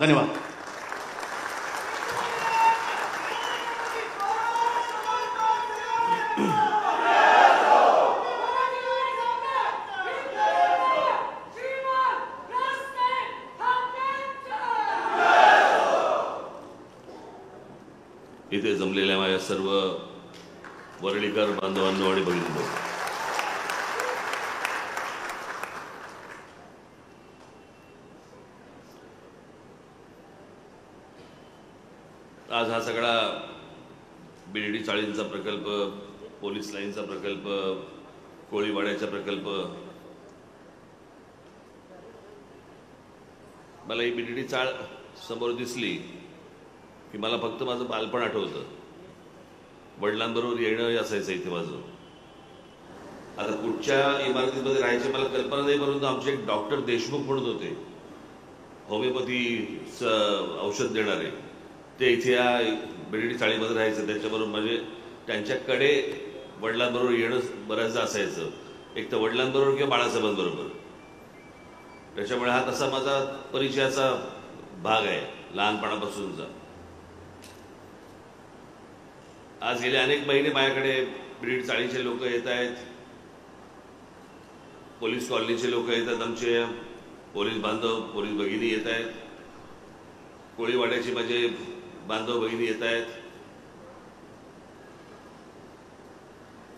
धन्यवाद. इथे जमलेल्या माझ्या सर्व वरळीकर बांधवांनो आणि भगिनींनो, आज हा सगळा बिर्डी चाळींचा प्रकल्प, पोलीस लाईनचा प्रकल्प, कोळीवाड्याचा प्रकल्प, मला ही बिर्डी चाळ समोर दिसली की मला फक्त माझं बालपण आठवतं. वडिलांबरोबर येणं असायचं इथे माझं. आता कुठच्या इमारतीमध्ये राहायची मला कल्पना नाही, परंतु आमचे एक डॉक्टर देशमुख म्हणत होते, होमिओपॅथीचं औषध देणारे, ते इथे या बिर्डी चाळीमध्ये राहायचं. त्याच्याबरोबर म्हणजे त्यांच्याकडे वडिलांबरोबर येणं बऱ्याचदा असायचं, एक तर वडिलांबरोबर किंवा बाळासाहेबांबरोबर. त्याच्यामुळे हा तसा माझा परिचयाचा भाग आहे लहानपणापासूनचा. आज गेले अनेक महिने माझ्याकडे बिर्डी चाळीचे लोक येत आहेत, पोलीस कॉलनीचे लोक येतात, आमचे पोलीस बांधव पोलीस भगिनी येत आहेत, कोळीवाड्याचे माझे बांधव भगिनी येत आहेत.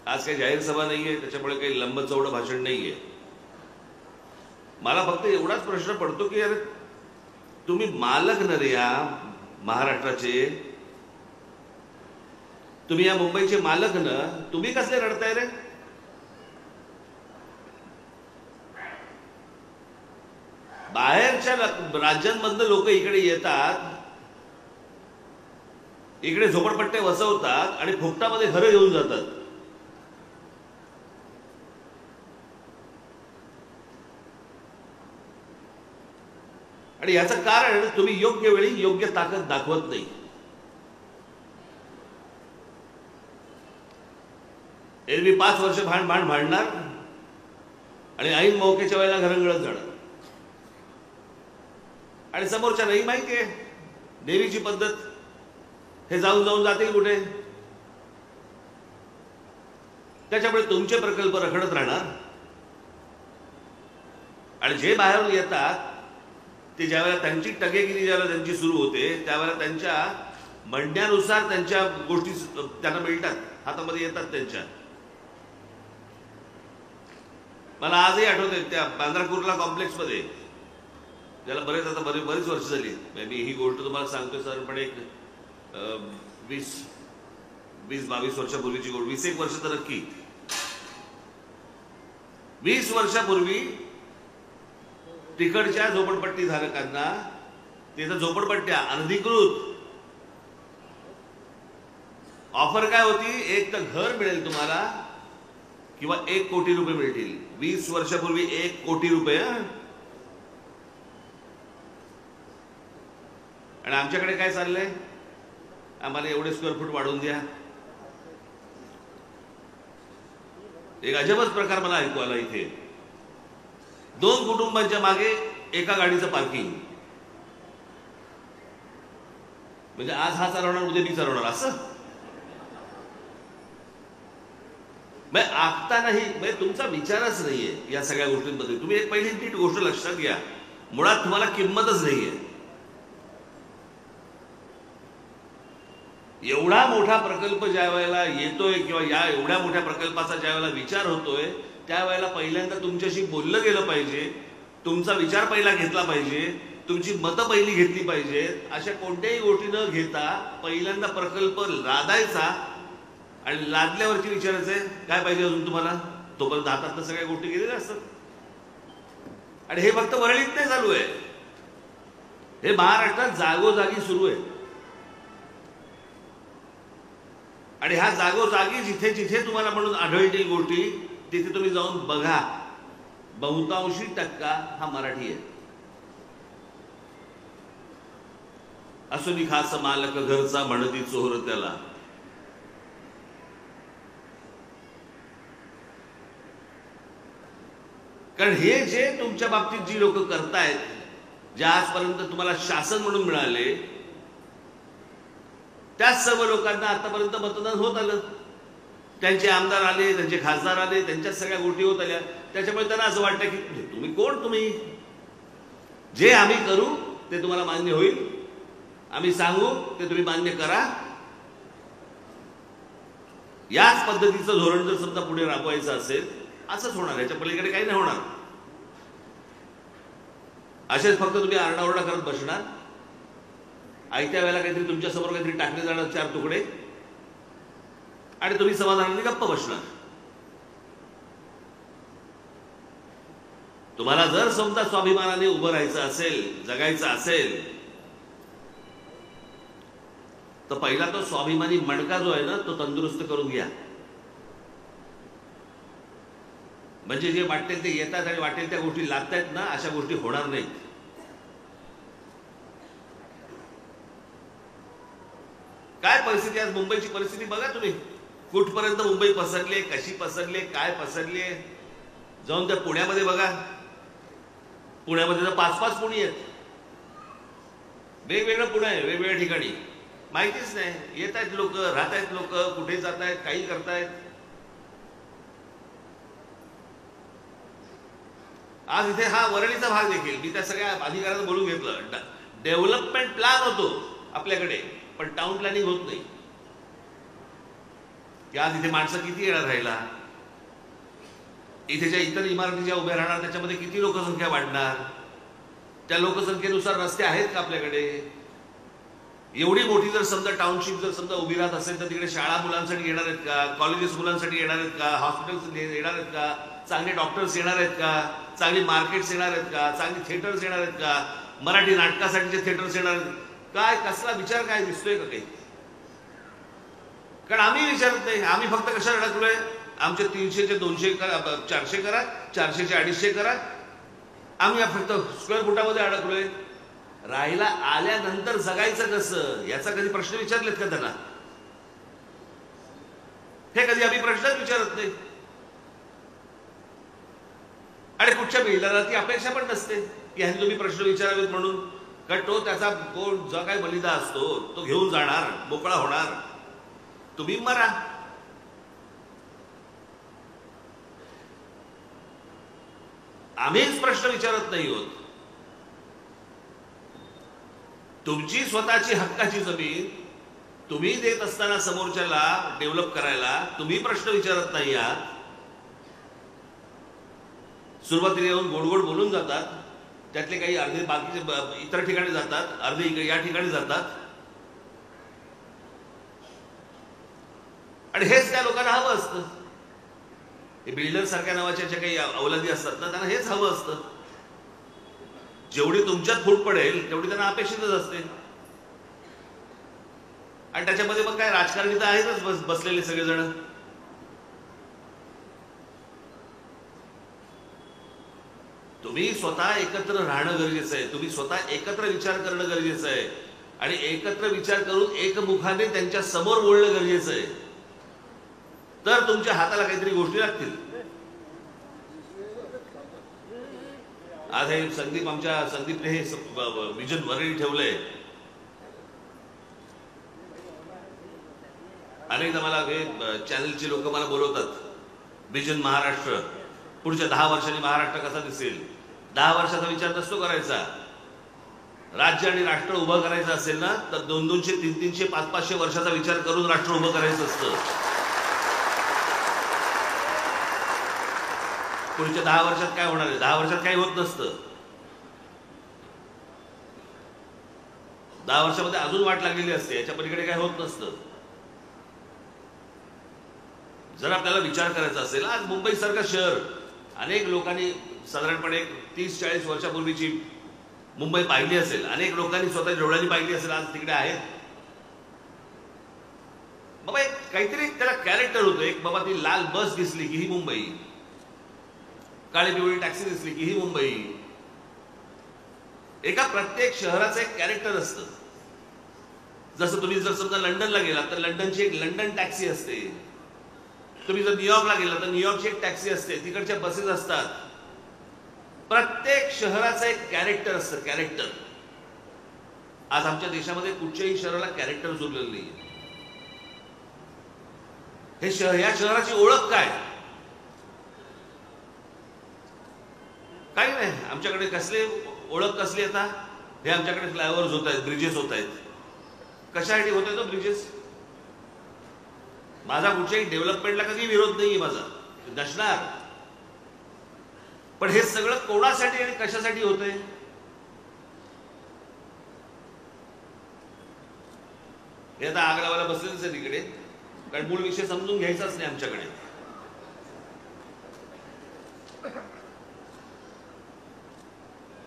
आज काही जाहीर सभा नाहीये, त्याच्यामुळे काही लंब चौडं भाषण नाहीये. मला फक्त एवढाच प्रश्न पडतो की अरे तुम्ही मालक न रे या महाराष्ट्राचे, तुम्ही या मुंबईचे मालक न, तुम्ही कसले रडताय रे? बाहेरच्या राज्यांमधनं लोक इकडे येतात, इकडे झोपडपट्टे वसवतात आणि फुकटामध्ये घरं घेऊन जातात. आणि याचं कारण तुम्ही योग्य वेळी योग्य ताकद दाखवत नाही. एरवी 5 वर्ष भांडणार आणि ऐन मौकेच्या वेळेला घरंगळत जाणार. आणि समोरच्या नाही माहितीये देवीची पद्धत, हे जाऊन जाऊन जातील कुठे. त्याच्यामुळे तुमचे प्रकल्प रखडत राहणार. आणि जे बाहेरून येतात ते ज्यावेळेला त्यांची टगेगिरी ज्यावेळेला त्यांची सुरू होते, त्यावेळेला त्यांच्या म्हणण्यानुसार त्यांच्या गोष्टी त्यांना मिळतात, हातामध्ये येतात त्यांच्या. मला आजही आठवते त्या बांद्रा कुर्ला कॉम्प्लेक्समध्ये, ज्याला बरीच वर्ष झाली, मी ही गोष्ट तुम्हाला सांगतोय सर, पण एक 20-22 वर्षापूर्वीची गोष्ट, 21 वर्ष तर नक्की. 20 वर्षापूर्वी तिकडच्या झोपडपट्टी धारकांना, तिथं झोपडपट्ट्या अनधिकृत, ऑफर काय होती, एक तर घर मिळेल तुम्हाला किंवा 1 कोटी रुपये मिळतील. 20 वर्षापूर्वी 1 कोटी रुपये. आणि आमच्याकडे काय चाललंय, आम्हाला एवढे स्क्वेअर फूट वाढवून द्या. एक अजबच प्रकार मला ऐकू आला इथे. 2 कुटुंबांच्या मागे एका गाडीचं पार्किंग. म्हणजे आज हा चालवणार, उद्या मी चालवणार असं. आखता नाही, तुमचा विचारच नाहीये या सगळ्या गोष्टींमध्ये. तुम्ही एक पहिली नीट गोष्ट लक्षात घ्या, मुळात तुम्हाला किंमतच नाहीये. एवढा मोठा प्रकल्प ज्या वेळेला येतोय किंवा या एवढ्या मोठ्या प्रकल्पाचा ज्या वेळेला विचार होतोय, त्यावेळेला पहिल्यांदा तुमच्याशी बोललं गेलं पाहिजे, तुमचा विचार पहिला घेतला पाहिजे, तुमची मतं पहिली घेतली पाहिजेत. अशा कोणत्याही गोष्टी न घेता पहिल्यांदा प्रकल्प लादायचा आणि लादल्यावरती विचारायचंय काय पाहिजे अजून तुम्हाला. तोपर्यंत हातात सगळ्या गोष्टी गेलेल्या असतात. आणि हे फक्त वरळीत नाही चालू आहे, हे महाराष्ट्रात जागोजागी सुरू आहे. आणि ह्या जागोजागी जिथे जिथे तुम्हाला म्हणून आढळतील गोष्टी, तिथे तुम्ही जाऊन बघा, बहुतांशी टक्का हा मराठी आहे. असुनी खास मालक घरचा म्हणती चोर त्याला. कारण हे जे तुमच्या बाबतीत जी लोक करतायत, जे आजपर्यंत तुम्हाला शासन म्हणून मिळाले, त्याच सर्व लोकांना आतापर्यंत मतदान होत आलं. त्यांचे आमदार आले, त्यांचे खासदार आले, त्यांच्याच सगळ्या गोष्टी होत आल्या. त्याच्यामुळे त्यांना असं वाटतं की तुम्ही कोण, तुम्ही जे आम्ही करू ते तुम्हाला मान्य होईल, आम्ही सांगू ते तुम्ही मान्य करा. याच पद्धतीचं धोरण जर समजा पुढे राबवायचं असेल, असंच होणार, याच्या पलीकडे काही नाही होणार. असेच फक्त तुम्ही आरडाओरडा करत बसणार, आयत्या वेळेला काहीतरी तुमच्या समोर काहीतरी टाकले जाणार 4 तुकडे, आणि तुम्ही समाधानाने गप्प बसणार. तुम्हाला जर समजा स्वाभिमानाने उभं राहायचं असेल, जगायचं असेल, तर पहिला तो स्वाभिमानी मणका जो आहे ना, तो तंदुरुस्त करून घ्या. म्हणजे जे वाटेल ते येतात आणि वाटेल त्या गोष्टी लागतायत ना, अशा गोष्टी होणार नाहीत. काय परिस्थिती, आज मुंबईची परिस्थिती बघा तुम्ही, कुठपर्यंत मुंबई पसरली, कशी पसरली, काय पसरली. जाऊन त्या पुण्यामध्ये बघा, पुण्यामध्ये तर 5-5 पुणी आहेत, वेगवेगळं पुणे आहे, वेगवेगळ्या ठिकाणी माहितीच नाही. येत आहेत लोक, राहत आहेत लोक, कुठे जात आहेत, काही करतायत. आज इथे हा वरळीचा भाग देखील मी त्या सगळ्या अधिकाऱ्यांना बोलून घेतलं. डेव्हलपमेंट प्लॅन होतो आपल्याकडे, पण टाउन प्लॅनिंग होत नाही. की आज इथे माणसं किती येणार राहिला, इथे ज्या इतर इमारती ज्या उभ्या राहणार त्याच्यामध्ये किती लोकसंख्या वाढणार, त्या लोकसंख्येनुसार रस्ते आहेत का आपल्याकडे. एवढी मोठी जर समजा टाउनशिप जर समजा उभी राहत असेल, तर तिकडे शाळा मुलांसाठी येणार आहेत का, कॉलेजेस मुलांसाठी येणार आहेत का, हॉस्पिटल्स येणार आहेत का, चांगले डॉक्टर्स येणार आहेत का, चांगली मार्केट्स येणार आहेत का, चांगली थिएटर्स येणार आहेत का, मराठी नाटकासाठीचे थिएटर्स येणार आहेत काय, कसला विचार काय दिसतोय का काही. कारण आम्ही विचारत नाही, आम्ही फक्त कशाला अडकलोय, आमचे 300चे 200 करा, 400 करा, 400चे 250 करा. आम्ही फक्त स्क्वेअर फुटामध्ये अडकलोय. राहिला आल्यानंतर जगायचं कसं, याचा कधी प्रश्न विचारलेत का त्यांना. हे कधी आम्ही प्रश्नच विचारत नाही. आणि कुठच्या बिल्डरला ती अपेक्षा पण नसते की ह्यांनी तुम्ही प्रश्न विचारावेत म्हणून. कारण तो त्याचा कोण जो काय बलिदा असतो तो घेऊन जाणार, मोकळा होणार, तुम्ही मरा. आम्हीच प्रश्न विचारत नाही होत. तुमची स्वतःची हक्काची जमीन तुम्ही देत असताना समोरच्याला डेव्हलप करायला तुम्ही प्रश्न विचारत नाही आहात. सुरुवातीला येऊन गोडगोड बोलून जातात, त्यातले काही अर्धे बाकीचे इतर ठिकाणी जातात, अर्धे या ठिकाणी जातात. आणि हेच त्या लोकांना हवं असतं. हे बिल्डर सारख्या नावाच्या ज्या काही अवलादी असतात ना, त्यांना हेच हवं असतं. जेवढी तुमच्यात फूट पडेल तेवढी त्यांना अपेक्षितच असते. आणि त्याच्यामध्ये मग काय राजकारणी तर आहेतच बसलेले सगळेजण. तुम्ही स्वतः एकत्र राहणं गरजेचं आहे, तुम्ही स्वतः एकत्र विचार करणं गरजेचं आहे, आणि एकत्र विचार करून एकमुखाने त्यांच्या समोर बोलणं गरजेचं आहे. तर तुमच्या हाताला काहीतरी गोष्टी लागतील. आज हे संदीपने हे विजन वरळी ठेवलंय. अनेकदा मला हे चॅनलचे लोक मला बोलवतात, विजन महाराष्ट्र, पुढच्या 10 वर्षांनी महाराष्ट्र कसा दिसेल. 10 वर्षाचा विचार नसतो करायचा. राज्य आणि राष्ट्र उभं करायचं असेल ना, तर 200-200, 300-300, 500-500 वर्षाचा विचार करून राष्ट्र उभं करायचं असतं. पुढच्या 10 वर्षात काय होणार आहे, 10 वर्षात काही होत नसतं. 10 वर्षामध्ये अजून वाट लागलेली असते, याच्या पलीकडे काय होत नसतं. जर आपल्याला विचार करायचा असेल, आज मुंबई सारखं शहर अनेक लोकांनी साधारणपणे 30-40 वर्षापूर्वीची मुंबई पाहिली असेल, अनेक लोकांनी स्वतः डोळ्यांनी पाहिली असेल, आज तिकडे आहेत. बाबा एक काहीतरी त्याला कॅरेक्टर होतं. एक बाबा ती लाल बस दिसली की ही मुंबई, काळी पिवळी टॅक्सी दिसली की ही मुंबई. एका प्रत्येक शहराचं एक कॅरेक्टर असतं. जसं तुम्ही जर समजा लंडनला गेलात तर लंडनची एक लंडन टॅक्सी असते. तुम्ही जर न्यूयॉर्कला गेला तर न्यूयॉर्कची एक टॅक्सी असते, तिकडच्या बसेस असतात. प्रत्येक शहराचं एक कॅरेक्टर असतं, कॅरेक्टर. आज आमच्या देशामध्ये कुठच्याही शहराला कॅरेक्टर उरलेलं नाही. हे शहर, या शहराची ओळख काय? काही नाही. आमच्याकडे कसले ओळख कसली आता? हे आमच्याकडे फ्लायओव्हर्स होत आहेत, ब्रिजेस होत आहेत. कशासाठी होत आहेत ब्रिजेस? माझा कुठच्याही डेव्हलपमेंटला कधी विरोध नाहीये माझा, नसणार. पण हे सगळं कोणासाठी आणि कशासाठी होतंय? हे आता आग लावायला बसलेलंच आहे तिकडे, कारण मूळ विषय समजून घ्यायचाच नाही आमच्याकडे.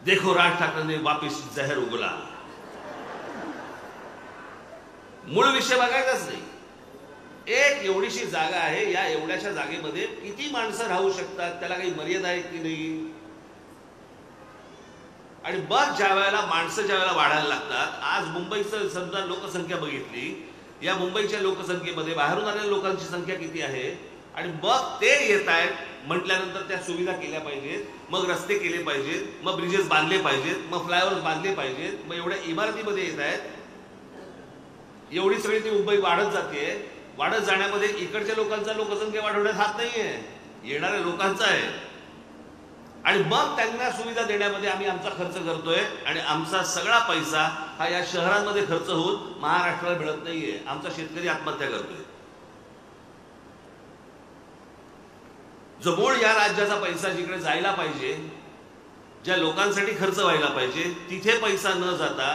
देखो राज ठाकरेंनी वापिस जहर उगला. मूळ विषय बघायचाच नाही. एक एवढीशी जागा आहे, या एवढ्याशा जागेमध्ये किती माणसं राहू शकतात? त्याला काही मर्यादा आहे की नाही? आणि बघ, ज्या वेळेला माणसं ज्या वेळेला वाढायला लागतात, आज मुंबईचं समजा लोकसंख्या बघितली, या मुंबईच्या लोकसंख्येमध्ये बाहेरून आलेल्या लोकांची संख्या किती आहे? आणि मग ते येत आहेत म्हटल्यानंतर त्या सुविधा केल्या पाहिजेत, मग रस्ते केले पाहिजेत, मग ब्रिजेस बांधले पाहिजेत, मग फ्लायओव्हर्स बांधले पाहिजेत, मग एवढ्या इमारतीमध्ये येत आहेत. एवढी सगळी ती मुंबई वाढत जाते. वाढत जाण्यामध्ये इकडच्या लोकांचा लोकसंख्या वाढवण्यात हात नाहीये, येणाऱ्या लोकांचा आहे. आणि मग त्यांना सुविधा देण्यामध्ये आम्ही आमचा खर्च करतोय, आणि आमचा सगळा पैसा हा या शहरांमध्ये खर्च होऊन महाराष्ट्राला मिळत नाहीये. आमचा शेतकरी आत्महत्या करतोय. जो मूळ या राज्याचा पैसा जिकडे जायला पाहिजे, ज्या लोकांसाठी खर्च व्हायला पाहिजे, तिथे पैसा न जाता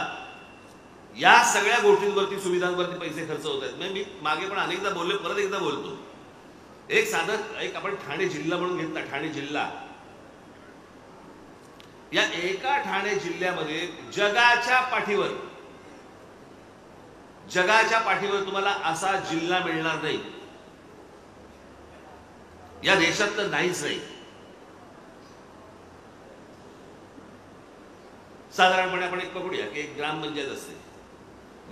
या सगळ्या गोष्टींवरती, सुविधांवरती पैसे खर्च होत आहेत. मी मागे पण अनेकदा बोललो, परत एकदा बोलतो. एक साधं, एक आपण ठाणे जिल्हा म्हणून घेतला, ठाणे जिल्हा. या एका ठाणे जिल्ह्यामध्ये जगाच्या पाठीवर तुम्हाला असा जिल्हा मिळणार नाही, या देशात तर नाहीच नाही. साधारणपणे आपण एक पकडूया की एक ग्रामपंचायत असते.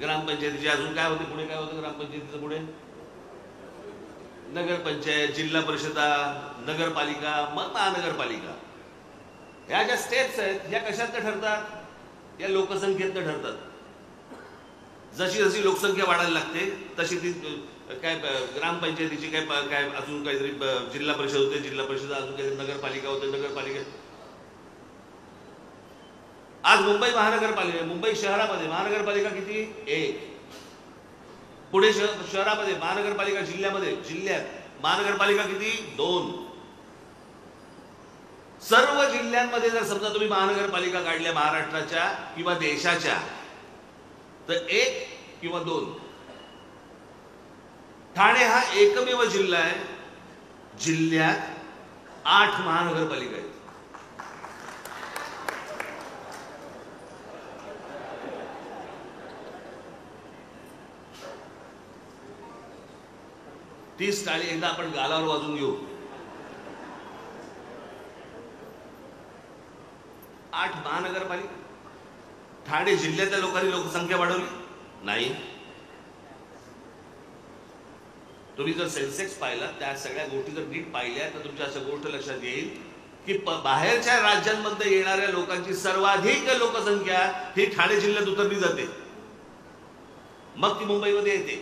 ग्रामपंचायतीचे अजून काय होते पुढे? काय होतं ग्रामपंचायतीचं पुढे? नगरपंचायत, जिल्हा परिषदा, नगरपालिका, मग महानगरपालिका. ह्या ज्या स्टेप्स आहेत, ह्या कशातनं ठरतात? या लोकसंख्येतनं ठरतात. जशी जशी लोकसंख्या वाढायला लागते तशी ती काय ग्रामपंचायतीची काय अजून काहीतरी जिल्हा परिषद होते, जिल्हा परिषद अजून काहीतरी नगरपालिका होते, नगरपालिका. आज मुंबई महानगरपालिका, मुंबई शहरामध्ये महानगरपालिका किती? एक. पुणे शहरामध्ये महानगरपालिका, जिल्ह्यात महानगरपालिका किती? 2. सर्व जिल्ह्यांमध्ये जर समजा तुम्ही महानगरपालिका काढल्या महाराष्ट्राच्या किंवा देशाच्या, तर 1 किंवा 2. ठाणे हा एकमेव जिल्हा आहे जिल्ह्यात 8 महानगरपालिका आहेत. ती टाळी एकदा आपण गालावर वाजून घेऊ. 8 महानगरपालिका. ठाणे जिल्ह्यातल्या लोकांनी लोकसंख्या वाढवली नाही. तुम्ही जर सेन्सेक्स पाहिला, त्या सगळ्या गोष्टी जर नीट पाहिल्या, तर तुमच्या अशा गोष्ट लक्षात येईल की बाहेरच्या राज्यांमध्ये येणाऱ्या लोकांची सर्वाधिक लोकसंख्या ही ठाणे जिल्ह्यात उतरली जाते. मग ती मुंबईमध्ये येते,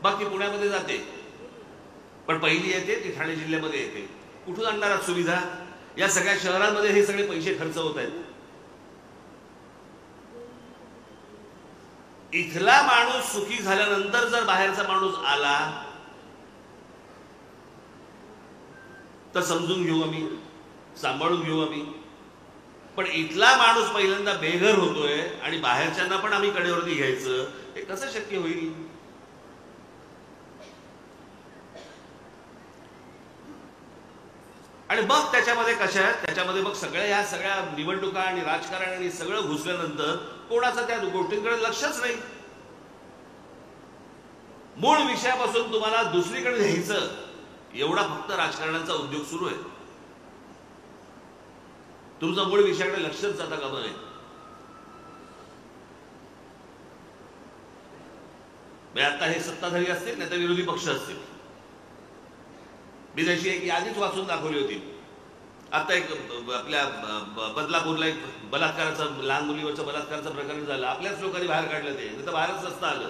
मग ती पुण्यामध्ये जाते, पण पहिली येते ती ठाणे जिल्ह्यामध्ये येते. कुठून आणणार सुविधा? या सगळ्या शहरांमध्ये हे सगळे पैसे खर्च होत आहेत. इथला माणूस सुखी झाल्यानंतर जर बाहेरचा माणूस आला तर समजून घेऊ आम्ही, सांभाळून घेऊ आम्ही. पण इथला माणूस पहिल्यांदा बेघर होतोय आणि बाहेरच्यांना पण आम्ही कडेवरती घ्यायचं, हे कसं शक्य होईल? आणि मग त्याच्यामध्ये कशा, त्याच्यामध्ये मग ह्या सगळ्या निवडणुका आणि राजकारण आणि सगळं घुसल्यानंतर कोणाचं त्या गोष्टींकडे लक्षच नाही. मूळ विषयापासून तुम्हाला दुसरीकडे न्यायचं, एवढा फक्त राजकारणाचा उद्योग सुरू आहे. तुमचं मूळ विषयाकडे लक्षच जाता कामा नये. आता हे सत्ताधारी असतील नाही तर विरोधी पक्ष असतील. मी जशी एक यादीच वाचून दाखवली होती आता एक आपल्या बदलापूरला एक बलात्काराचं, लहान मुलीवरचं बलात्काराचं प्रकरण झालं. आपल्याच लोकांनी बाहेर काढलं, ते नाही तर बाहेरच नसतं आलं.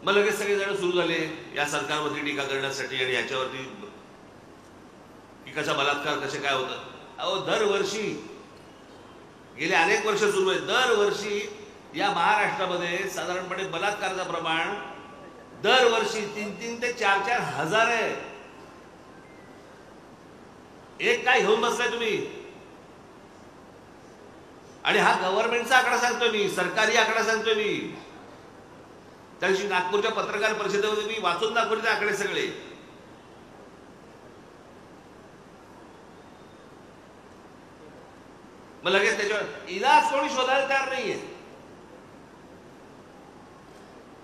मग लगेच सगळे जण सुरू झाले या सरकारवरती टीका करण्यासाठी आणि ह्याच्यावरती की कसा बलात्कार कसे काय होतं. अहो, दरवर्षी गेले अनेक वर्ष सुरू आहे, दरवर्षी या महाराष्ट्रामध्ये साधारणपणे बलात्काराचं प्रमाण दरवर्षी 3-3 ते 4-4 हजार आहे. एक काय घेऊन बसलाय तुम्ही? आणि हा गव्हर्नमेंटचा आकडा सांगतोय मी, सरकारी आकडा सांगतोय मी. त्या दिवशी नागपूरच्या पत्रकार परिषदेमध्ये मी वाचून दाखवले ते आकडे सगळे. मग लगेच त्याच्यावर इलाज कोणी शोधायला तयार नाहीये.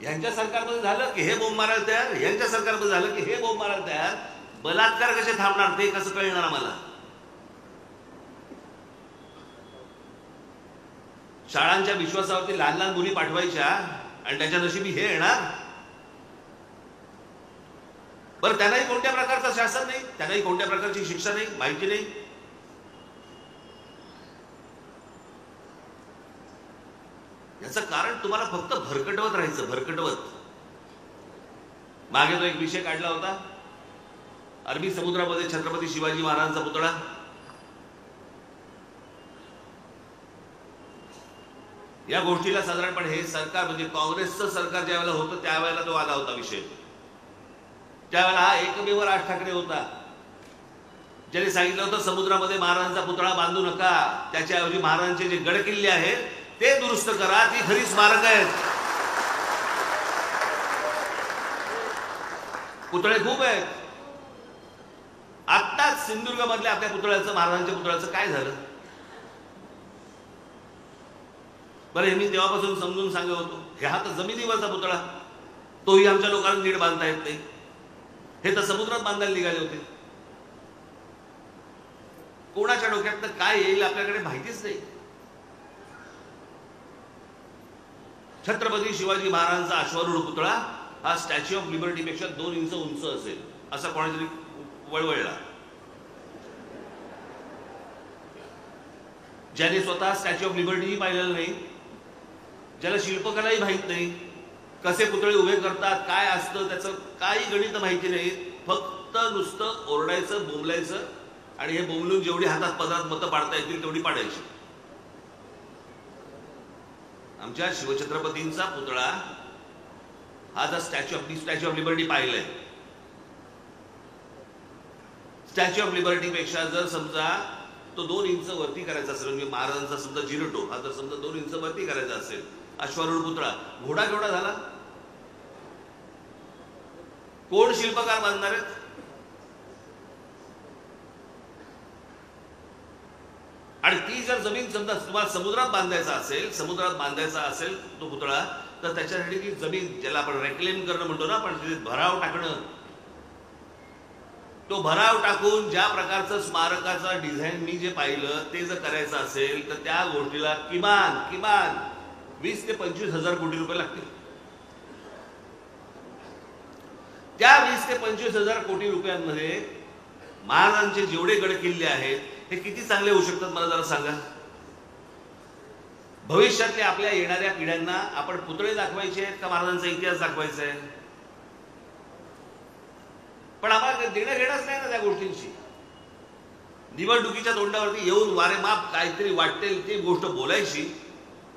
यांच्या सरकारमध्ये झालं की हे बोंब मारायला तयार, यांच्या सरकारमध्ये झालं की हे बोंब मारायला तयार. बलात्कार कसे थांबणार ते कसं कळणार आम्हाला? शाळांच्या विश्वासावरती लहान लहान मुली पाठवायच्या आणि त्याच्या नशिबी हे येणार. बरं, त्यांनाही कोणत्या प्रकारचं शासन नाही, त्यांनाही कोणत्या प्रकारची शिक्षा नाही, माहिती नाही. याचं कारण तुम्हाला फक्त भरकटवत राहायचं, भरकटवत. मागे तो एक विषय काढला होता, अरबी समुद्रामध्ये छत्रपती शिवाजी महाराजांचा पुतळा. या गोष्टीला साधारणपणे हे सरकार म्हणजे काँग्रेसचं सरकार ज्या वेळेला होतं त्यावेळेला तो आला होता विषय. त्यावेळेला हा एकमेव राज ठाकरे होता ज्याने सांगितलं होतं समुद्रामध्ये महाराजांचा पुतळा बांधू नका, त्याच्याऐवजी महाराजांचे जे गड किल्ले आहेत ते दुरुस्त करा, ती खरी स्मारक आहेत. पुतळे खूप आहेत. आत्ताच सिंधुदुर्ग मधल्या आपल्या पुतळ्याचं, महाराजांच्या पुतळ्याचं काय झालं? बरं, हे मी तेव्हापासून समजून सांगत होतो. हे हा तर जमिनीवरचा पुतळा, तोही आमच्या लोकांना नीट बांधता येत नाही. हे तर समुद्रात बांधायला निघाले होते. कोणाच्या डोक्यात काय येईल आपल्याकडे माहितीच नाही. छत्रपती शिवाजी महाराजांचा अश्वारूढ पुतळा हा स्टॅच्यू ऑफ लिबर्टी पेक्षा 2 इंच उंच असेल असा कोणातरी वळवळला. ज्याने स्वतः स्टॅच्यू ऑफ लिबर्टीही पाहिलेलं नाही, ज्याला शिल्पकलाही माहित नाही, कसे पुतळे उभे करतात, काय असतं त्याचं काही गणित माहिती नाही, फक्त नुसतं ओरडायचं, बोंबलायचं आणि हे बोंबलून जेवढी हातात पदरात मतं पाडता येतील तेवढी पाडायची. आमच्या शिवछत्रपतींचा पुतळा हा जर स्टॅच्यू ऑफ लिबर्टी पाहिलंय, स्टॅच्यू ऑफ लिबर्टी पेक्षा जर समजा तो 2 इंच वरती करायचा असेल, म्हणजे महाराजांचा समजा जिरटो हा जर समजा 2 इंच वरती करायचा असेल, अश्वारूढ पुतळा, घोडा केवढा झाला? कोण शिल्पकार बांधणार आहेत? आणि ती जर जमीन समजा तुम्हाला समुद्रात बांधायचा असेल तो पुतळा, तर त्याच्यासाठी ती जमीन ज्याला आपण रेक्लेम करणं म्हणतो ना आपण, तिथे भराव टाकणं, तो भराव टाकून ज्या प्रकारचं स्मारकाचं डिझाईन मी जे पाहिलं ते जर करायचं असेल तर त्या गोष्टीला किमान 20 ते 25 हजार कोटी रुपये लागतील. त्या 20 ते 25 हजार कोटी रुपयांमध्ये महाराजांचे जेवढे गड किल्ले आहेत हे किती चांगले होऊ शकतात मला जरा सांगा. भविष्यातल्या आपल्या येणाऱ्या पिढ्यांना आपण पुतळे दाखवायचे आहेत का महाराजांचा इतिहास दाखवायचा आहे? पण आम्हाला देणं घेणंच नाही ना त्या गोष्टींशी. निवडणुकीच्या तोंडावरती येऊन वारेमाप काहीतरी वाटेल ती गोष्ट बोलायची,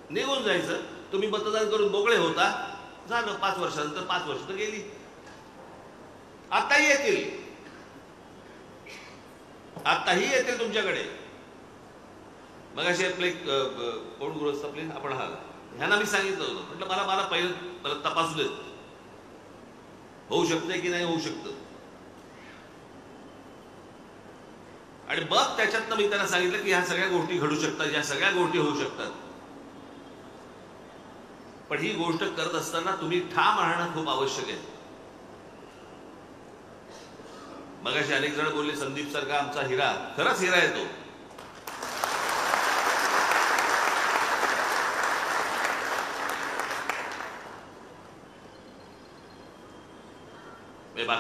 निघून जायचं. तुम्ही मतदान करून मोकळे होता, झालं. 5 वर्षानंतर 5 वर्ष तर गेली. आताही येतील तुमच्याकडे. मग असे आपले कोण गृहस्थ आपले आपण ह्यांना मी सांगितलं होतं, म्हटलं मला पहिलं तपासू देत, होऊ शकते की नाही होऊ शकतं. आणि मग त्याच्यातनं मी त्यांना सांगितलं की ह्या सगळ्या गोष्टी घडू शकतात, ह्या सगळ्या गोष्टी होऊ शकतात. पण ही गोष्ट करत असताना तुम्ही ठाम राहणं खूप आवश्यक आहे. मगाशी अनेक जण बोलले संदीप सारखा आमचा हिरा, खरंच हिरा आहे तो.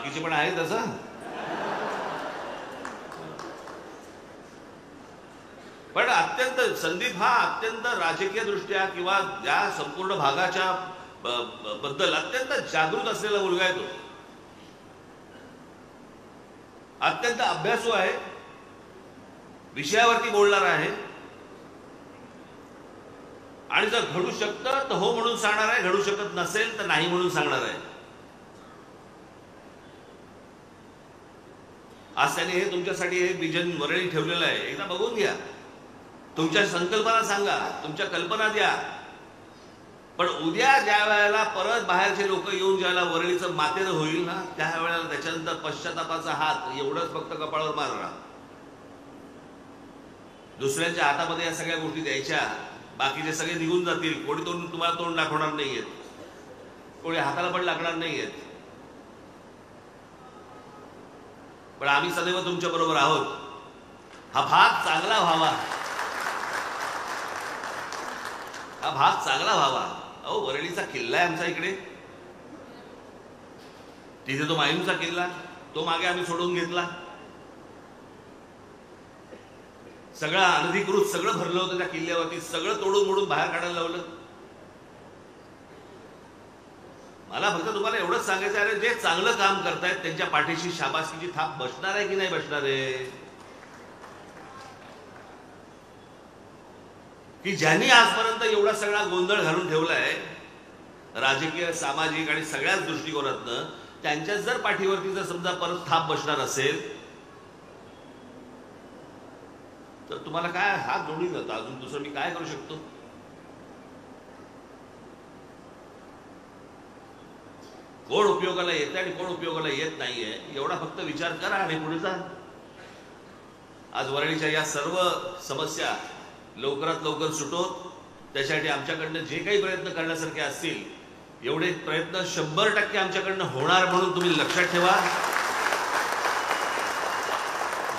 बाकीचे पण आहेत तसं. पण अत्यंत संदीप हा अत्यंत राजकीय दृष्ट्या किंवा या संपूर्ण भागाच्या बद्दल अत्यंत जागृत असलेला मुलगा आहे. तो अत्यंत अभ्यासू आहे, विषयावरती बोलणार आहे आणि जर घडू शकतं तर हो म्हणून सांगणार आहे, घडू शकत नसेल तर नाही म्हणून सांगणार आहे. आज त्याने हे तुमच्यासाठी हे विजन वरळी ठेवलेलं आहे. एकदा बघून घ्या, तुमच्या संकल्पना सांगा, तुमच्या कल्पना द्या. पण उद्या ज्या वेळेला परत बाहेरचे लोक येऊन ज्यावेळेला वरळीचं मातेरं होईल ना, त्यावेळेला त्याच्यानंतर पश्चातापाचा हात एवढंच फक्त कपाळावर मारणार. दुसऱ्यांच्या हातामध्ये या सगळ्या गोष्टी द्यायच्या, बाकीचे सगळे निघून जातील. कोणी तुम्हाला तोंड दाखवणार नाहीयेत, कोणी हाताला पण लागणार नाहीयेत. पण आम्ही सदैव तुमच्या बरोबर आहोत. हा भाग चांगला व्हावा, हा भाग चांगला व्हावा. अहो, वरळीचा किल्ला आहे आमचा इकडे, तिथे तो मायूंचा किल्ला, तो मागे आम्ही सोडून घेतला. सगळं अनधिकृत सगळं भरलं होतं त्या किल्ल्यावरती, सगळं तोडून मोडून बाहेर काढायला लावलं. मला फक्त तुम्हाला एवढंच सांगायचं आहे, जे चांगलं काम करतायत त्यांच्या पाठीशी शाबासकीची थाप बसणार आहे की नाही बसणार आहे? की ज्यांनी आजपर्यंत एवढा सगळा गोंधळ घालून ठेवलाय राजकीय, सामाजिक आणि सगळ्याच दृष्टिकोनातनं, त्यांच्याच जर पाठीवरती जर समजा परत थाप बसणार असेल तर तुम्हाला काय हात जोडून जातं. अजून दुसरं मी काय करू शकतो? कोण उपयोगाला येते आणि कोण उपयोगाला येत नाहीये एवढा फक्त विचार करा आणि पुढे जा. आज वरळीच्या या सर्व समस्या लवकरात लवकर सुटोत, त्यासाठी आमच्याकडनं जे काही प्रयत्न करण्यासारखे असतील एवढे प्रयत्न 100% आमच्याकडनं होणार म्हणून तुम्ही लक्षात ठेवा.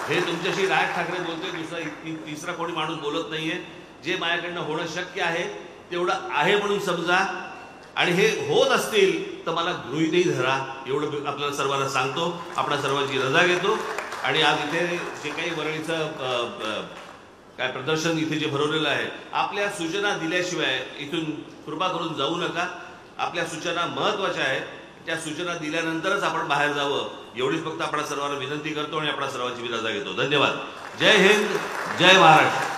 हे तुमच्याशी राज ठाकरे बोलतोय, दुसरा तिसरा कोणी माणूस बोलत नाहीये. जे माझ्याकडनं होणं शक्य आहे तेवढं आहे म्हणून समजा, आणि हे होत असतील तर मला गृहीतही धरा, एवढं आपल्याला सर्वांना सांगतो. आपल्या सर्वांची रजा घेतो आणि आज इथे जे काही वरळीचं काय प्रदर्शन इथे जे भरवलेलं आहे, आपल्या सूचना दिल्याशिवाय इथून कृपा करून जाऊ नका. आपल्या सूचना महत्वाच्या आहेत, त्या सूचना दिल्यानंतरच आपण बाहेर जावं एवढीच फक्त आपल्या सर्वांना विनंती करतो आणि आपल्या सर्वांची रजा घेतो. धन्यवाद. जय हिंद, जय महाराष्ट्र.